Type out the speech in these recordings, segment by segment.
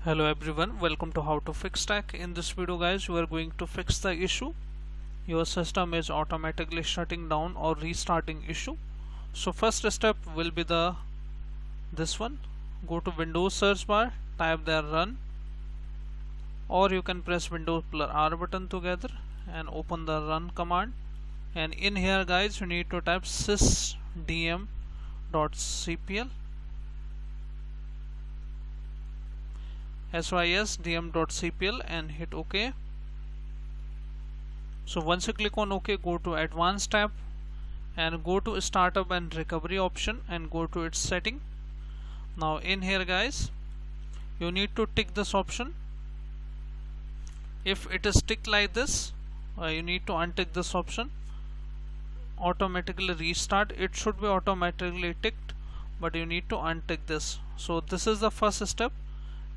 Hello everyone, welcome to How to Fix Tech. In this video guys, we are going to fix the issue. Your system is automatically shutting down or restarting issue. So first step will be this one. Go to Windows search bar, type there run, or you can press Windows plus R button together and open the run command. And in here guys, you need to type sysdm.cpl sysdm.cpl and hit OK. So once you click on OK, go to Advanced tab and go to Startup and Recovery option and go to its setting. Now in here guys, you need to tick this option. If it is ticked like this, you need to untick this option. Automatically restart, it should be automatically ticked, but you need to untick this. So this is the first step,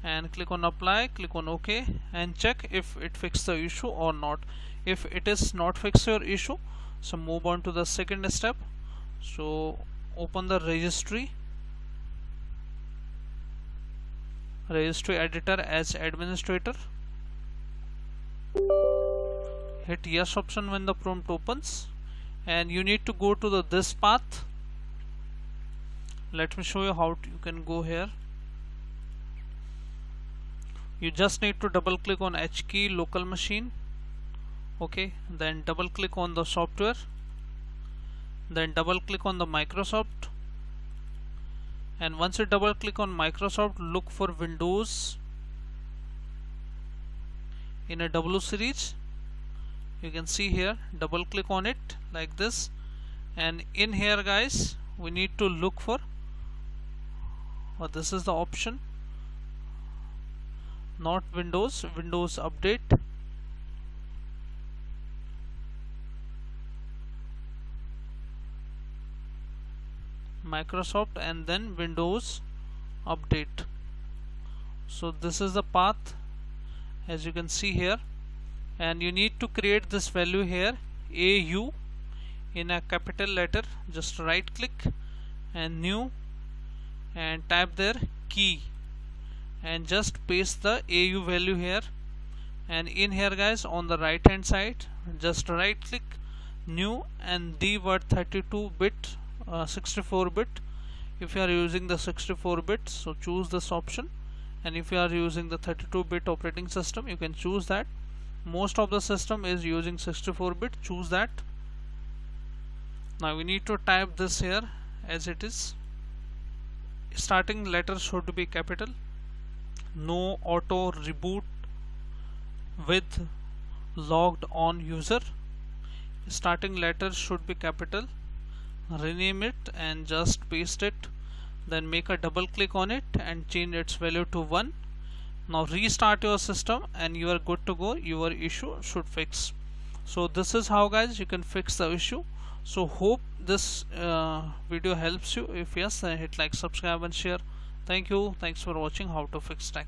and click on apply, click on OK and check if it fixed the issue or not. If it is not fixed your issue, so move on to the second step. So open the registry editor as administrator, hit yes option when the prompt opens, and you need to go to this path. Let me show you how you can go here. You just need to double click on H key local machine, okay, then double click on the software, then double click on the Microsoft, and once you double click on Microsoft, look for Windows in a W series. You can see here, double click on it like this, and in here guys, we need to look for, this is the option, not Windows Update, Microsoft, and then Windows Update. So this is the path as you can see here, and you need to create this value here, AU in a capital letter. Just right click and new and type there key and just paste the AU value here. And in here guys, on the right hand side, just right click, new, and the word 32-bit 64-bit. if you are using the 64-bit, so choose this option, and if you are using the 32-bit operating system, you can choose that. Most of the system is using 64-bit, choose that. Now we need to type this here as it is. Starting letter should be capital. No auto reboot with logged on user. Starting letter should be capital. Rename it and just paste it, then make a double click on it and change its value to 1. Now restart your system and you are good to go. Your issue should fix. So this is how guys you can fix the issue. So hope this video helps you. If yes, then hit like, subscribe and share. Thank you. Thanks for watching How to Fix Tech.